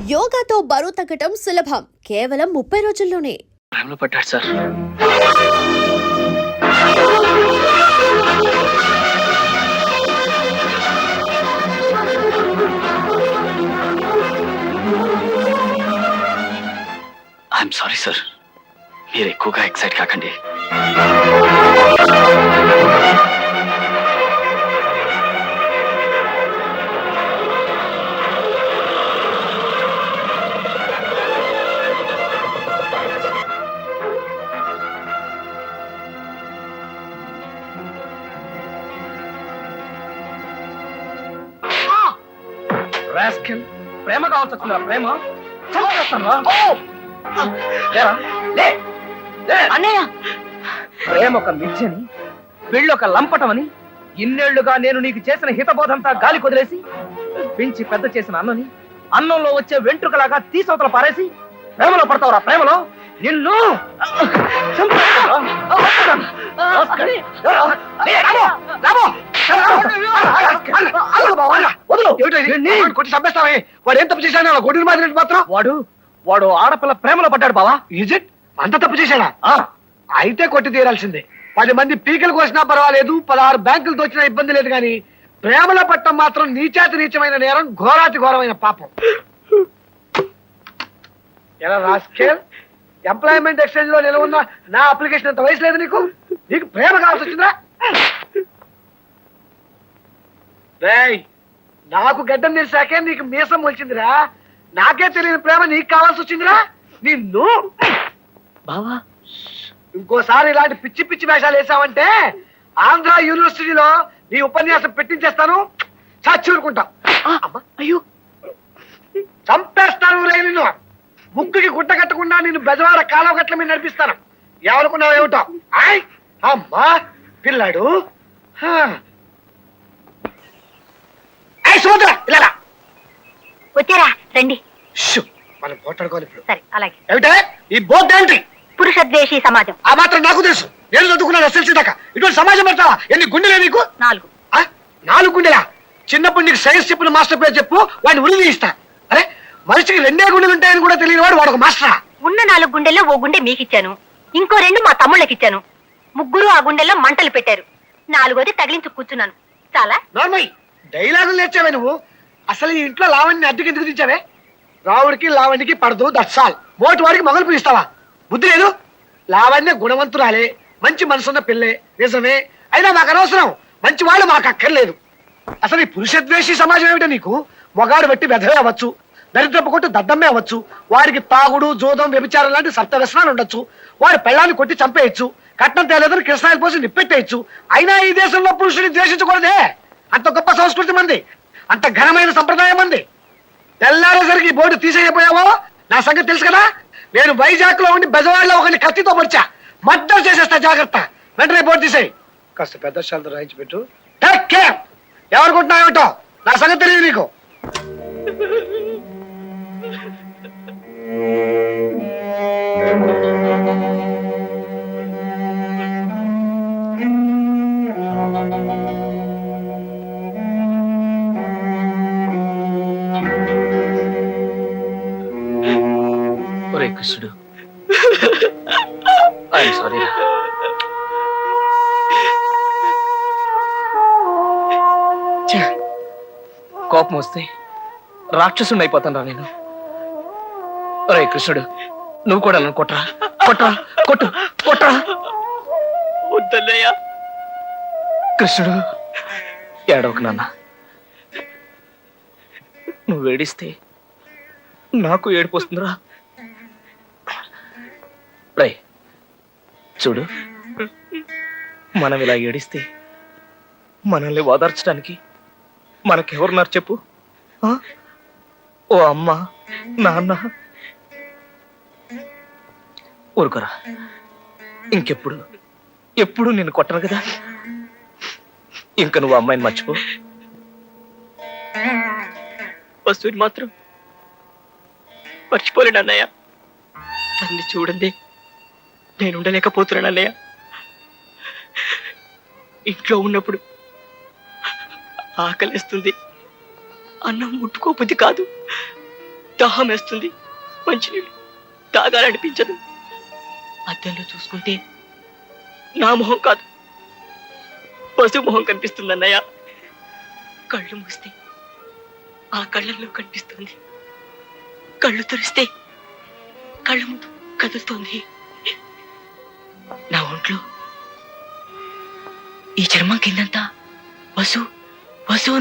యోగాతో బరువు తగ్గటం సులభం, కేవలం 30 రోజుల్లోనే. ప్రేమలో పడ్డాడు సార్. ఐఎమ్ సారీ సార్, మీరు ఎక్కువగా ఎక్సైట్ కాకండి. ప్రేమ కావాల్సి వచ్చిందా? ప్రేమ అన్నయ్య, ప్రేమ ఒక మిథ్యని, పెళ్ళి ఒక లంపటమని ఇన్నేళ్లుగా నేను నీకు చేసిన హితబోధంతా గాలి కొదిలేసి పెంచి పెద్ద చేసిన అన్నని అన్నంలో వచ్చే వెంట్రుకలాగా తీసవతల పారేసి ప్రేమలో పడతావురా? ప్రేమలో నిన్ను వాడు ఏం తప్పు చేశాడు? గొడ్డు మాదిరి మాత్రం వాడు ఆడపిల్ల ప్రేమలో పడ్డాడు బావా. Is it? అంత తప్పు చేశాడా? అయితే కొట్టి తీరాల్సిందే. 10 మంది పీకలు కోసినా పర్వాలేదు, 16 బ్యాంకులు దోచినా ఇబ్బంది లేదు, కానీ ప్రేమలో పట్టడం మాత్రం నీచాతి నీచమైన నేరం, ఘోరాతి ఘోరమైన పాపం. ఎలా రాస్కేల్, ఎంప్లాయ్మెంట్ ఎక్స్చేంజ్ లో నిలవున్న నా అప్లికేషన్ అంత వయసు లేదు నీకు? నీకు ప్రేమ కావాల్సి వచ్చిందా? నాకు గడ్డం తెలిసాకే నీకు మీసం వచ్చిందిరా. నాకే తెలియని ప్రేమ నీకు కావాల్సి వచ్చిందిరా. నిన్ను బావా, ఇంకోసారి ఇలాంటి పిచ్చి పిచ్చి వేషాలు వేసావంటే ఆంధ్ర యూనివర్సిటీలో నీ ఉపన్యాసం పెట్టించేస్తాను. చచ్చి ఊరుకుంటా. అయ్యో, చంపేస్తాను రే నిన్ను. ముక్కుకి గుట్ట కట్టకుండా నిన్ను బెజవాడ కాలువ గట్ల మీద నడిపిస్తాను. ఎవరుకున్నావు ఏమిటో? అమ్మా పిల్లాడు. వచ్చారా? రండి. మనం పోటాడుకోవాలి ఇప్పుడు. సరే, అలాగే. ఏమిటే ఈ బోర్డు ఏంటి? పురుషద్వేషి సమాజం. ఆ మాత్రం నాకు తెలుసు. నేను చదువుకున్నాను ఎస్ఎల్సీ దాకా. ఇటువంటి సమాజం పెడతావా? ఎన్ని గుండెలే నీకు? 4. 4 గుండెలా? చిన్నప్పుడు నీకు సైన్స్ చెప్పిన మాస్టర్ పేరు చెప్పు, వాడిని ఉరి తీస్తా. అరే, మనిషికి 2 గుండెలు ఉంటాయని కూడా తెలియని వాడు వాడు ఒక మాస్టరా? ఉన్న 4 గుండెల్లో ఓ గుండె మీకిచ్చాను, ఇంకో 2 మా తమ్ముళ్ళకిచ్చాను. ముగ్గురు ఆ గుండెల్లో మంటలు పెట్టారు. 4వది తగిలించు కూర్చున్నాను. చాలా నార్మల్ డైలాగులు నేర్చావే నువ్వు. అసలు ఈ ఇంట్లో లావణ్ణి అద్దెకి ఎందుకు తెచ్చావే? రావుడికి లావణ్యకి పడదు, దట్స్ ఆల్. మోటి వాడికి మొగలు పిలుస్తావా? బుద్ధి లేదు. లావణ్య గుణవంతురాలే, మంచి మనసున్న పిల్లే, నిజమే. అయినా మాకు అనవసరం. మంచి వాళ్ళు మాకు అక్కర్లేదు. అసలు ఈ పురుషద్వేషి సమాజం ఏమిటో నీకు? మొగాడు బట్టి వెధవే అవ్వచ్చు, దరిద్రపు కొట్టు దద్దమ్మే అవ్వచ్చు, వారికి తాగుడు, జోదం, వ్యభిచారం లాంటి సప్త వ్యసనాలు ఉండొచ్చు, వాడి పెళ్ళాన్ని కొట్టి చంపేయచ్చు, కట్నం తేలేదని కృష్ణాయిలు పోసి నిప్పెట్టేయచ్చు. అయినా ఈ దేశంలో పురుషుని ద్వేషించకూడదే. అంత గొప్ప సంస్కృతి మంది, అంత ఘనమైన సంప్రదాయం మంది. తెల్లారేసరికి బోర్డు తీసేయపోయావో నా సంగతి తెలుసు కదా. నేను వైజాగ్ లో ఉండి బెజవాడలో ఒకరిని కత్తితో పొడిచా. మర్డర్ చేసేస్తా, జాగ్రత్త. వెంటనే బోర్డు తీసేయి. కాస్త పెద్ద శాలతో రాయించి పెట్టు. Take care. ఎవరుకుంటున్నావేమిటో నా సంగతి తెలియదు నీకు. ఒరే కృష్ణుడు, ఐఎమ్ సారీ. కోపం వస్తే రాక్షసుని అయిపోతాను నేను. ఒరే కృష్ణుడు, నువ్వు కూడా నన్ను కొట్టరా, కొట్టరా, కొట్టు, కొట్టరా. వద్దన్నయ్యా. కృష్ణుడు, ఏడవకు నాన్న. నువ్వు ఏడిస్తే నాకు ఏడుపు వస్తుందిరా. రై చూడు, మనం ఇలా ఏడిస్తే మనల్ని ఓదార్చడానికి మనకెవరున్నారు చెప్పు? ఓ అమ్మ, నాన్న. ఊరుకోరా, ఇంకెప్పుడు ఎప్పుడు నిన్ను కొట్టను కదా. ఇంక నువ్వు అమ్మాయిని మర్చిపో. వస్తువుని మాత్రం మర్చిపోలేడు అన్నయ్య. తన్ని చూడండి నేను ఉండలేకపోతున్నాను అన్నయ్య. ఇంట్లో ఉన్నప్పుడు ఆకలిస్తుంది, అన్నం ముట్టుకోబుద్ధి కాదు. దాహం వేస్తుంది, మంచినీళ్ళు తాగాలనిపించదు. అద్దంలో చూసుకుంటే నా మొహం కాదు, పశు మొహం కనిపిస్తుంది అన్నయ్య. కళ్ళు మూస్తే ఆ కళ్ళల్లో కనిపిస్తుంది, కళ్ళు తెరిస్తే కళ్ళ ముందు కదులుతోంది. నా ఒంట్లో ఈ చర్మం కిందంతా వసు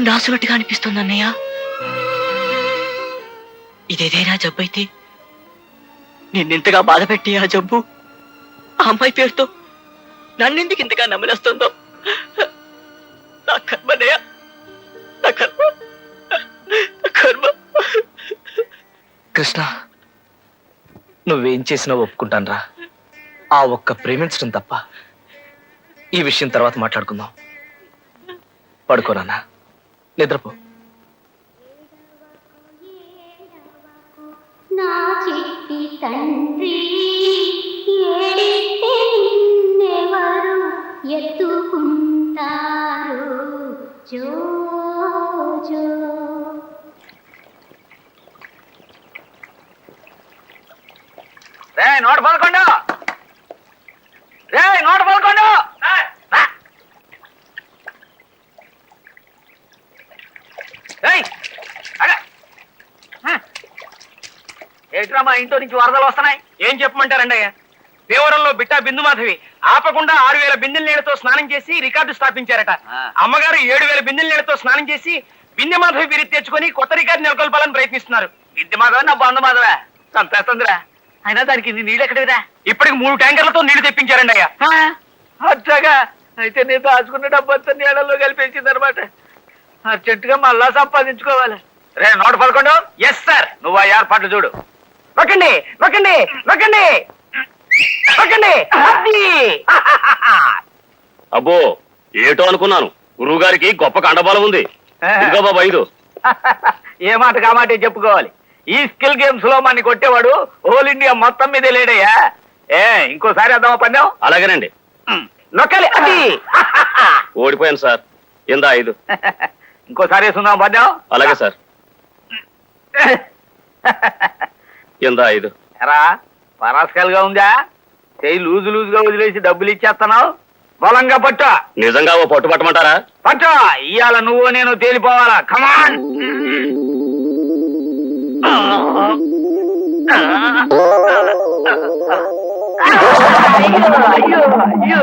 రాసున్నట్టుగా అనిపిస్తుంది అన్నయ్య. ఇదేదైనా జబ్బు అయితే నిన్నెంతగా బాధ పెట్టి ఆ జబ్బు ఆ అమ్మాయి పేరుతో నన్నెందుకు ఇంతగా నమ్మలేస్తుందో. నా కర్మనయ్య, నా కర్మ, నా కర్మ. కృష్ణ, నువ్వేం చేసినా ఒప్పుకుంటానురా. ఆ ఒక్క ప్రేమించడం తప్ప. ఈ విషయం తర్వాత మాట్లాడుకుందాం. పడుకోరానా, నిద్రపో. నా చిట్టి తండ్రి ఏడిస్తే నిన్నెవరు ఎత్తుకుంటారు జో జో. నోట పదకొండు, నోట పదకొండు. ఏంట్రా మా ఇంట్లో నుంచి వరదలు వస్తున్నాయి? ఏం చెప్పమంటారండి అయ్యా? దేవరంలో బిట్టా బిందు మాధవి ఆపకుండా 6000 బిందెల నీళ్లతో స్నానం చేసి రికార్డు స్థాపించారట. అమ్మగారు 7000 బిందెల నీళ్లతో స్నానం చేసి బిందె మాధవి బిరి తెచ్చుకొని కొత్త రికార్డు నెలకొల్పాలని ప్రయత్నిస్తున్నారు. బిందె మాధవ నా బంధు మాధవే చంపేస్తుందిరా. అయినా దానికి నీళ్ళు ఎక్కడివిరా? ఇప్పటికి 3 ట్యాంకర్లతో నీళ్లు తెప్పించారండి అయ్యా. అట్లాగా అయితే నేను దాచుకున్న డబ్బంతా నీళ్ళలో కలిపేసింది అనమాట. అర్జెంటుగా మళ్ళా సంపాదించుకోవాలి. రే నోట పదకొండు. Yes sir. నువ్వు ఆ ఏర్పాట్లు చూడు. నొక్కండి నొక్కండి నొక్కండి నొక్కండి. అబ్బో ఏటో అనుకున్నాను, గురువు గారికి గొప్ప కండబలం ఉంది. ఇదిగో బాబా 5. ఏ మాట కామాటే చెప్పుకోవాలి. ఈ స్కిల్ గేమ్స్ లో మన కొట్టేవాడు హోల్ ఇండియా మొత్తం మీదే లేడయ్యా. ఇంకోసారి అద్దామా పందెం? అలాగేనండి. నొక్కాలి. అది ఓడిపోయాను సార్. ఇందా 5. ఇంకోసారి వేసుకుందాం పందెం? అలాగే సార్. ఇందా 5. ఎరా పరాస్కల్గా ఉందా? చెయ్యి లూజుగా వదిలేసి డబ్బులు ఇచ్చేస్తున్నావు. బలంగా పట్టు. నిజంగా ఓ పట్టు పట్టమంటారా? పట్టు. ఇవాళ నువ్వు నేను తేలిపోవాలా. కమాన్. అయ్యో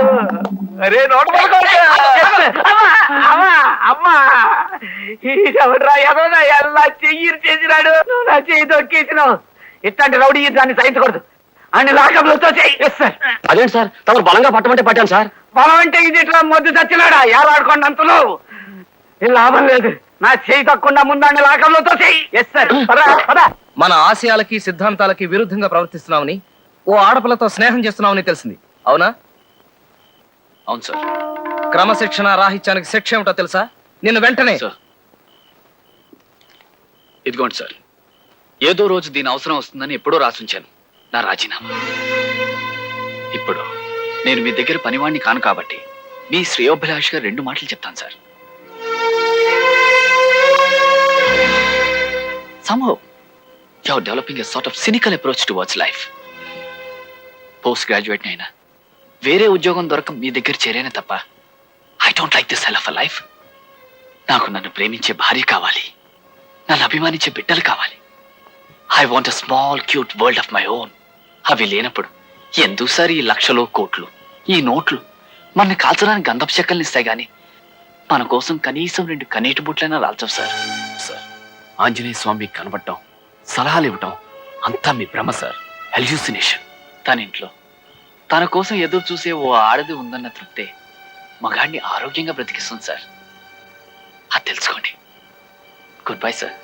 అరే నోట్ అమ్మా ఎవడ్రా ఎదోనా ఎలా చెయ్యి చేసినాడు. నువ్వు నా చెయ్యి తొక్కేసినావు. ఇట్లాంటి రౌడీ దాన్ని సహించకూడదు. అన్ని లాకప్లతో చెయ్యి. అదేంటి సార్, తమరు బలంగా పట్టమంటే పట్టాను సార్. బలం అంటే ఇది ఇట్లా మొద్దు చచ్చినాడా? ఏలాడుకోండి అంతలో లాభం లేదు. నా చెయ్యి తక్కువ ముందాన్ని లాకప్లతో చెయ్యి. Yes sir. మన ఆశయాలకి సిద్ధాంతాలకి విరుద్ధంగా ప్రవర్తిస్తున్నామని, ఓ ఆడపిల్లతో స్నేహం చేస్తున్నామని తెలిసింది. అవునా? అవును సార్. క్రమశిక్షణ రాహిత్యానికి శిక్ష ఏమిటో తెలుసా? నిన్ను వెంటనే సార్ ఇదిగోండి సార్, ఏదో రోజు దీని అవసరం వస్తుందని ఎప్పుడో రాసుంచాను నా రాజీనామా. ఇప్పుడు నేను మీ దగ్గర పనివాణ్ణి కాను కాబట్టి మీ శ్రేయోభిలాష్గా 2 మాటలు చెప్తాను sir. Somehow you're developing a sort of cynical approach towards life. Post graduate అయినా వేరే ఉద్యోగం దొరక మీ దగ్గర చేరేనే తప్ప I don't like this hell of a life. నాకు నన్ను ప్రేమించే భార్య కావాలి, నన్ను అభిమానించే బిడ్డలు కావాలి. I want a small cute world of my own. అవి లేనప్పుడు ఎందుకు సార్ ఈ లక్షలు కోట్లు, ఈ నోట్లు మనని కాల్చడానికి గంధపు చెక్కల్ని ఇస్తాయి గాని మన కోసం కనీసం 2 కన్నీటి బుట్లైనా రాల్చవు సార్. సార్ ఆంజనేయ స్వామి కనబడటం, సలహాలు ఇవ్వటం అంతా మీ భ్రమ సార్, హెల్యూసినేషన్. తన ఇంట్లో తన కోసం ఎదురు చూసే ఓ ఆడది ఉందన్న తృప్తే మగాడిని ఆరోగ్యంగా బ్రతికిస్తుంది సార్. అది తెలుసుకోండి. Good bye sir.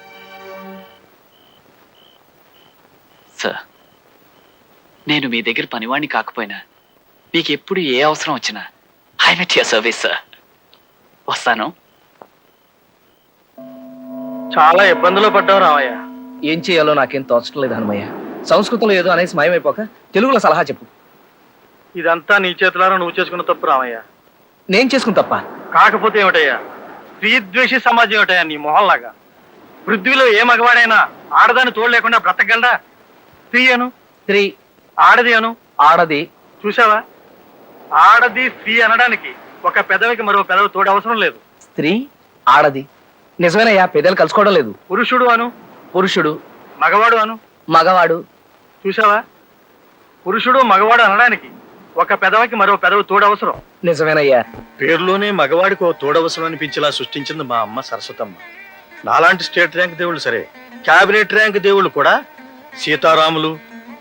సార్ నేను మీ దగ్గర పనివాణ్ణి కాకపోయినా మీకు ఎప్పుడు ఏ అవసరం వచ్చినా I met your service sir. వస్తాను. చాలా ఇబ్బందులు పడ్డావు రామయ్య. ఏం చేయాలో నాకేం తోచట్లేదు హనుమయ్య. సంస్కృతంలో ఏదో అనేసి మాయమైపోక తెలుగులో సలహా చెప్పు. ఇదంతా నీ చేతులారా నువ్వు చేసుకున్న తప్పు రామయ్య. నేను చేసుకుని తప్ప కాకపోతే ఏమిటయ్యా, స్త్రీ ద్వేషి సమాజం ఏమిటయ్యా నీ మొహల్లాగా. పృథ్వీలో ఏ మగవాడైనా ఆడదాన్ని తోడు లేకుండా బ్రతకగలరా? స్త్రీ అను, స్త్రీ. ఆడది అను, ఆడది. చూసావా? ఆడది స్త్రీ అనడానికి ఒక పెదవికి మరో పెదవి తోడు అవసరం లేదు. స్త్రీ, ఆడది. నిజమేనయ్యా, పెద్దలు కలుసుకోవడం లేదు. పురుషుడు అను, పురుషుడు, మగవాడు అను, మగవాడు. చూసావా? పురుషుడు మగవాడు అనడానికి ఒక పెదవికి మరో పెదవి తోడు అవసరం. నిజమేనయ్యా. పేరులోనే మగవాడికి ఓ తోడవసరం అనిపించేలా సృష్టించింది మా అమ్మ సరస్వతమ్మ. నాలాంటి స్టేట్ ర్యాంక్ దేవుళ్ళు సరే, క్యాబినెట్ ర్యాంక్ దేవుళ్ళు కూడా సీతారాములు,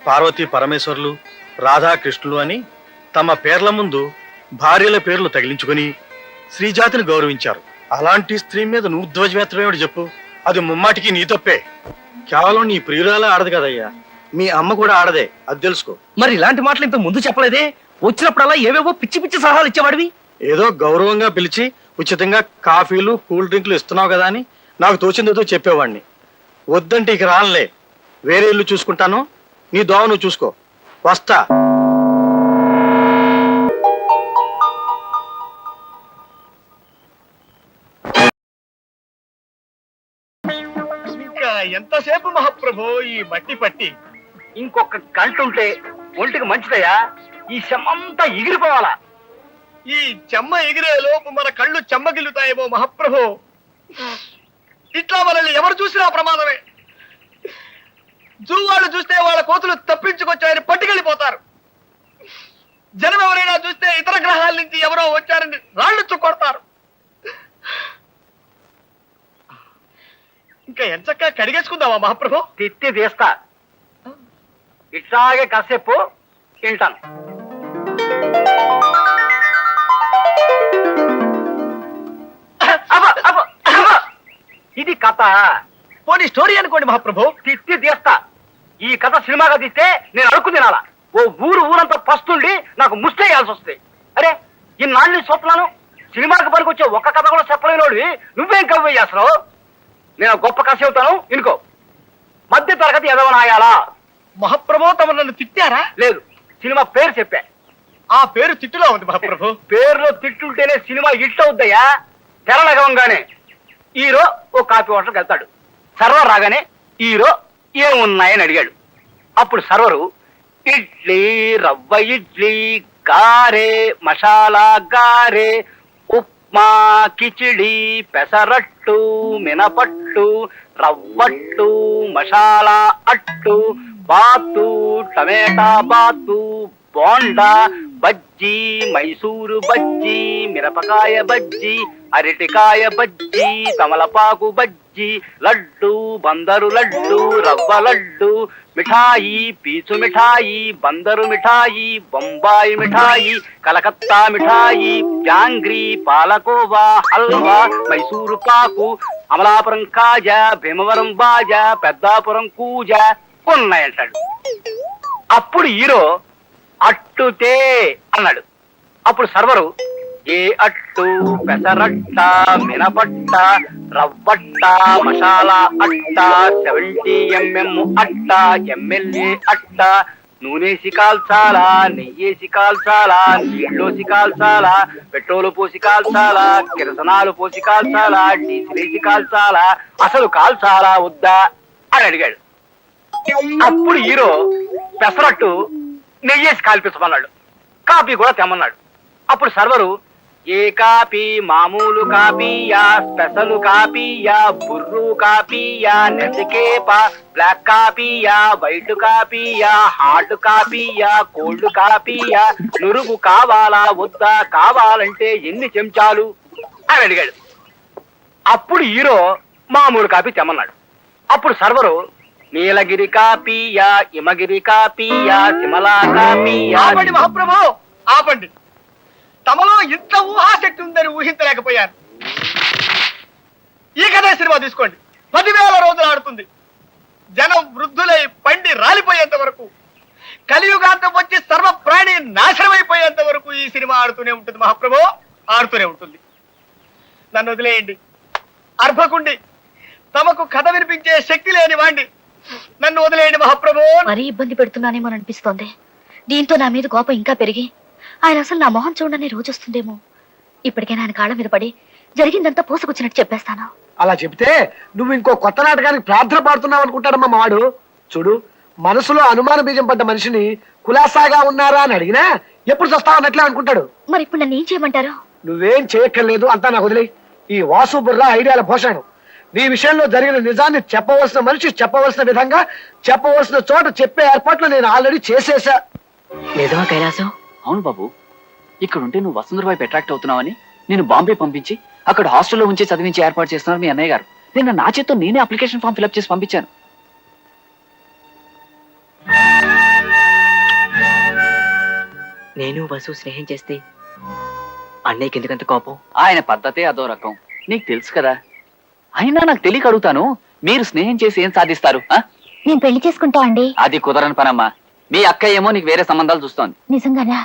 పార్వతీ పరమేశ్వర్లు, రాధాకృష్ణులు అని తమ పేర్ల ముందు భార్యల పేర్లు తగిలించుకుని స్త్రీజాతిని గౌరవించారు. అలాంటి స్త్రీ మీద నువ్వు ధ్వజమెత్తమేమిటి చెప్పు? అది ముమ్మాటికి నీ తప్పే. కేవలం నీ ప్రియురాలే ఆడదు కదయ్యా, మీ అమ్మ కూడా ఆడదే, అది తెలుసుకో. మరి ఇలాంటి మాటలు ఇంత ముందు చెప్పలేదే? వచ్చినప్పుడల్లా ఏవేవో పిచ్చి పిచ్చి సలహాలు ఇచ్చేవాడివి. ఏదో గౌరవంగా పిలిచి ఉచితంగా కాఫీలు కూల్ డ్రింక్లు ఇస్తున్నావు కదా అని నాకు తోచిందేదో చెప్పేవాడిని. వద్దంటే ఇక రానులే, వేరే ఇల్లు చూసుకుంటాను, నీ దోవ నువ్వు చూసుకో, వస్తా. ఇంకా ఎంతసేపు మహాప్రభు ఈ మట్టి పట్టి? ఇంకొక గంట ఉంటే ఒంటికి మంచిదయ్యా. ఈ చెమ్మంతా ఎగిరిపోవాలా. ఈ చెమ్మ ఎగిరే లోపు మన కళ్ళు చెమ్మగిల్లుతాయేమో మహాప్రభు. ఇట్లా మనల్ని ఎవరు చూసినా ప్రమాదమే. జూ వాళ్ళు చూస్తే వాళ్ళ కోతులు తప్పించుకొచ్చారని పట్టుకెళ్ళిపోతారు. జనం ఎవరైనా చూస్తే ఇతర గ్రహాల నుంచి ఎవరో వచ్చారని రాళ్ళు చుక్కొడతారు. ఇంకా ఎంచక్కా కడిగేసుకుందామా మహాప్రభు? తిత్తి తీస్తా. ఇట్లాగే కాసేపు తింటాను. ఇది కథ. పోనీ స్టోరీ అనుకోండి మహాప్రభు. తిత్తి తీస్తా. ఈ కథ సినిమాగా తీస్తే నేను అడుక్కు తినాలా? ఓ ఊరంతా పస్తుండి నాకు ముస్తేయాల్సి వస్తాయి. అరే ఈ నాన్ని చూస్తున్నాను, సినిమాకి పనికొచ్చే ఒక్క కథ కూడా చెప్పలేనోడివి నువ్వేం కవ్వే చేస్తున్నావు? నేను గొప్ప కథ చెబుతాను, ఇనుకో. మధ్య తరగతి ఎదవనాయాలా? మహాప్రభు తమ నన్ను తిట్టారా? లేదు, సినిమా పేరు చెప్పా. ఆ పేరు తిట్టులో ఉంది మహాప్రభు. పేరులో తిట్టుంటేనే సినిమా హిట్ అవుద్దయ్యా. తెరలగవంగానే హీరో ఓ కాఫీ హోటల్కి వెళ్తాడు. సర్వర్ రాగానే హీరో ఏమున్నాయని అడిగాడు. అప్పుడు సర్వరు ఇడ్లీ, రవ్వ ఇడ్లీ, గారె, మసాలా గారె, ఉప్మా, కిచిడి, పెసరట్టు, మినపట్టు, రవ్వట్టు, మసాలా అట్టు, బాతు, టమేటా బాతు, బోండా, బజ్జీ, మైసూరు బజ్జీ, మిరపకాయ బజ్జీ, అరటికాయ బజ్జీ, తమలపాకు బజ్జీ, లడ్డు, బందరు లడ్డు, రవ్వ లడ్డు, మిఠాయి, పీచు మిఠాయి, బందరు మిఠాయి, బొంబాయి మిఠాయి, కలకత్తా మిఠాయి, జాంగ్రీ, పాలకోవా, హల్వా, మైసూరు పాకు, అమలాపురం కాజా, భీమవరం బాజా, పెద్దాపురం కూజ ఉన్నాయంటాడు. అప్పుడు హీరో అట్టుతే అన్నాడు. అప్పుడు సర్వరు ఏ అట్టు, పెసరట్ట, మినపట్ట, రవ్వట్ట, మసాలా అట్ట, 70 mm అట్ట, ఎమ్మెల్యే అట్ట, నూనెసి కాల్చాలా, నెయ్యేసి కాల్చాలా, నీళ్ళోసి కాల్చాలా, పెట్రోలు పోసి కాల్చాలా, కిరసనాలు పోసి కాల్చాలా, డీజిలేసి కాల్చాలా, అసలు కాల్చాలా వద్దా అని అడిగాడు. అప్పుడు హీరో పెసరట్టు నెయ్యేసి కాల్పించమన్నాడు. కాపీ కూడా తెమ్మన్నాడు. అప్పుడు సర్వరు ఏ కాపీ, మామూలు కాపీయా, స్పెషల్ కాపీయా, బుర్రు కాపీయా, నెసికేపా, బ్లాక్ కాపీయా, వైట్ కాపీయా, హాట్ కాపీయా, కోల్డ్ కాపీయా, నురుగు కావాలా వద్దా, కావాలంటే ఎన్ని చెంచాలు అని అడిగాడు. అప్పుడు హీరో మామూలు కాపీ తెమ్మన్నాడు. అప్పుడు సర్వరు నీలగిరి కాపీయా, హిమగిరి కాపీయా, సిమలా కాపీయా. ఆపండి మహాప్రభు, ఆపండి. తమలో ఇంత ఊహాశక్తి ఉందని ఊహించలేకపోయాను. ఈ కథే సినిమా తీసుకోండి, 10,000 రోజులు ఆడుతుంది. జనం వృద్ధులై పండి రాలిపోయేంత వరకు, కలియుగాంతం వచ్చి సర్వ ప్రాణి నాశనమైపోయేంత వరకు ఈ సినిమా ఆడుతూనే ఉంటుంది మహాప్రభు, ఆడుతూనే ఉంటుంది. నన్ను వదిలేయండి. అర్భకుండి, తమకు కథ వినిపించే శక్తి లేని వాణ్ణి, నన్ను వదిలేయండి మహాప్రభు. మరీ ఇబ్బంది పెడుతున్నానేమో అనిపిస్తోంది. దీంతో నా మీద కోపం ఇంకా పెరిగి ఆయన అసలు నా మొహం చూడని రోజు వస్తుందేమో. ఇప్పటికైనా ఆయన కాళ్ళ మీద పడి జరిగిందంతా పూసుకొచ్చినట్టు చెప్పేస్తాను. అలా చెప్తే నువ్వు ఇంకో కొత్త నాటకానికి ప్రార్థన పాడుతున్నావు అనుకుంటాడమ్మా మావాడు. చూడు, మనసులో అనుమాన బీజం పడ్డ మనిషిని కులాసాగా ఉన్నారా అని అడిగినా ఎప్పుడు చస్తావు అన్నట్లే అనుకుంటాడు. మరి ఇప్పుడు నన్ను ఏం చేయమంటారు? నువ్వేం చేయక్కర్లేదు, అంతా నాకు వదిలే. ఈ వాసు బుర్ర ఐడియాల భోషణం. నీ విషయంలో జరిగిన నిజాన్ని చెప్పవలసిన మనిషి చెప్పవలసిన విధంగా చెప్పవలసిన చోట చెప్పే ఏర్పాట్లు నేను ఆల్రెడీ చేసేసా. నిజమా కైలాసం? అవును బాబు, ఇక్కడ ఉంటే నువ్వు వసుంధర వైపు అట్రాక్ట్ అవుతున్నావని నేను బాంబే పంపించి అక్కడ హాస్టల్లో ఉంచి చదివించి ఏర్పాటు చేస్తున్నారు మీ అన్నయ్య గారు. నేను నా చేత్తో నేనే అప్లికేషన్ ఫామ్ ఫిల్అప్ చేసి పంపించాను. నేను వసు స్నేహం చేస్తే అన్నయ్యకి ఎందుకంత కోపం? ఆయన పద్ధతే అదో రకం, నీకు తెలుసు కదా. అయినా నాకు తెలియక అడుగుతాను, మీరు స్నేహం చేసి ఏం సాధిస్తారు? నేను పెళ్లి చేసుకుంటా అండి. అది కుదరని పనమ్మా. మీ అక్క ఏమో నీకు వేరే సంబంధాలు చూస్తోంది. నిజంగానా?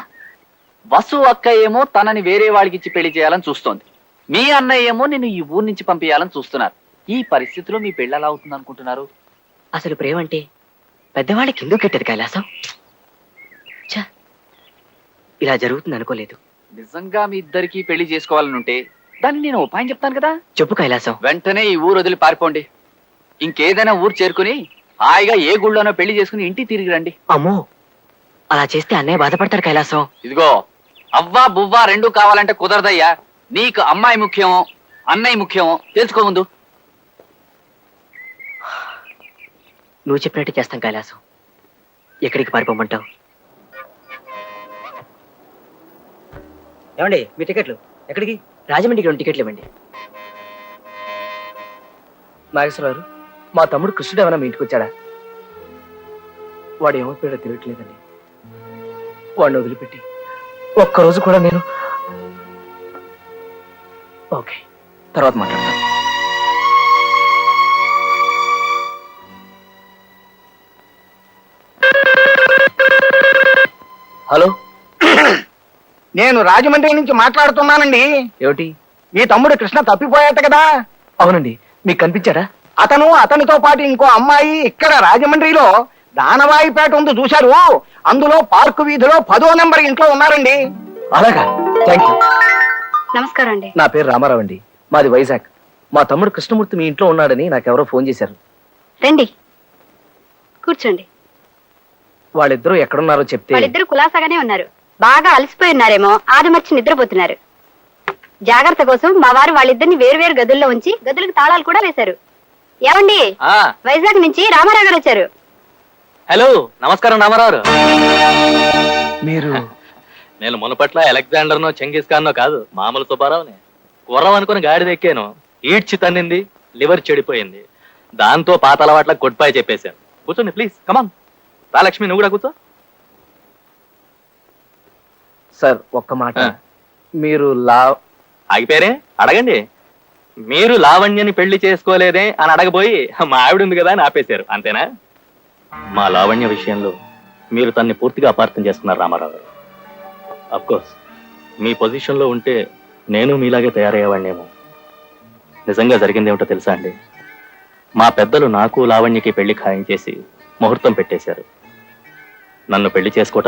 వసు అక్క ఏమో తనని వేరే వాడికి ఇచ్చి పెళ్లి చేయాలని చూస్తోంది. మీ అన్నయ్య ఏమో నిన్ను ఈ ఊరు నుంచి పంపించాలని చూస్తున్నారు. ఈ పరిస్థితిలో మీ పెళ్లి ఎలా అవుతుంది అనుకుంటున్నారు? అసలు ప్రేమ అంటే పెద్దవాళ్ళకి ఎందుకు కట్టేది కైలాసం? ఛ, ఇలా జరుగుతుంది అనుకోలేదు. నిజంగా మీ ఇద్దరికి పెళ్లి చేసుకోవాలనుంటే దాన్ని నేను ఉపాయం చెప్తాను కదా. చెప్పు కైలాసం. వెంటనే ఈ ఊరు వదిలి పారిపోండి. ఇంకేదైనా ఊరు చేరుకుని హాయిగా ఏ గుళ్ళోనో పెళ్లి చేసుకుని ఇంటికి తిరిగి రండి. అమ్మో, అలా చేస్తే అన్నయ్య బాధపడతాడు కైలాసం. ఇదిగో, అవ్వా బువ్వా రెండూ కావాలంటే కుదరదయ్యా. నీకు అమ్మాయి ముఖ్యమో అన్నయ్య ముఖ్యమో తెలుసుకో ముందు. నువ్వు చెప్పినట్టు చేస్తాం కైలాసం. ఎక్కడికి పారిపోమంటావు? ఏమండి, మీ టికెట్లు ఎక్కడికి? రాజమండ్రికి 2 టికెట్లు ఇవ్వండి. నాగేశ్వరరావు, మా తమ్ముడు కృష్ణుడు ఏమైనా మీ ఇంటికి వచ్చాడా? వాడు ఏమైపోయాడో తెలియట్లేదండి. వాడిని వదిలిపెట్టి ఒక్కరోజు కూడా నేను. ఓకే, తర్వాత మాట్లాడతాను. హలో, నేను రాజమండ్రి నుంచి మాట్లాడుతున్నానండి. ఏమిటి? మీ తమ్ముడు కృష్ణ తప్పిపోయాట కదా? అవునండి, మీకు కనిపించాడా? అతనితో పాటు ఇంకో అమ్మాయి ఇక్కడ రాజమండ్రిలో దానవాయిపేట ఉంది చూశారు, అందులో పార్కు వీధిలో 10వ నెంబర్ ఇంట్లో ఉన్నారండి. అలాగా, థ్యాంక్ యూ. నమస్కారం అండి. నా పేరు రామారావు అండి, మాది వైజాగ్. మా తమ్ముడు కృష్ణమూర్తి మీ ఇంట్లో ఉన్నాడని నాకెవరో ఫోన్ చేశారు. రండి, కూర్చోండి. వాళ్ళిద్దరూ ఎక్కడున్నారో చెప్తే. వాళ్ళిద్దరు కులాసాగానే ఉన్నారు. బాగా అలసిపోయి ఉన్నారేమో, ఆదమర్చి నిద్రపోతున్నారు. జాగ్రత్త కోసం మా వారు వాళ్ళిద్దరిని వేరు గదుల్లో ఉంచి గదులకు తాళాలు కూడా వేశారు. ఏమండి, వైజాగ్ నుంచి రామారావు గారు వచ్చారు. హలో, నమస్కారం రామారావు. మీరు? నేను మునపట్ల అలెగ్జాండర్నో చెంగిస్ ఖాన్నో కాదు, మామూలు సుబ్బారావుని. గుర్రం అనుకుని గాడిద ఎక్కాను, ఈడ్చి తన్నింది, లివర్ చెడిపోయింది. దాంతో పాత అలవాట్ల గుడ్ బై చెప్పేశాను. కూర్చోండి ప్లీజ్, కమాన్. రా లక్ష్మి, నువ్వు కూడా కూర్చో. సార్, ఒక్క మాట. మీరు ఆగిపోయారే, అడగండి. మీరు లావణ్యని పెళ్లి చేసుకోలేదే అని అడగబోయి మా ఆవిడ ఉంది కదా అని ఆపేశారు, అంతేనా? మా లావణ్య విషయంలో మీరు తన్ని పూర్తిగా అపార్థం చేస్తున్నారు రామారావు గారు. అఫ్కోర్స్ మీ పొజిషన్లో ఉంటే నేను మీలాగే తయారయ్యేవాడినేమో. నిజంగా జరిగిందేమిటో తెలుసా అండి? మా పెద్దలు నాకు లావణ్యకి పెళ్లి ఖాయం చేసి ముహూర్తం పెట్టేశారు. నన్ను పెళ్లి చేసుకోవటం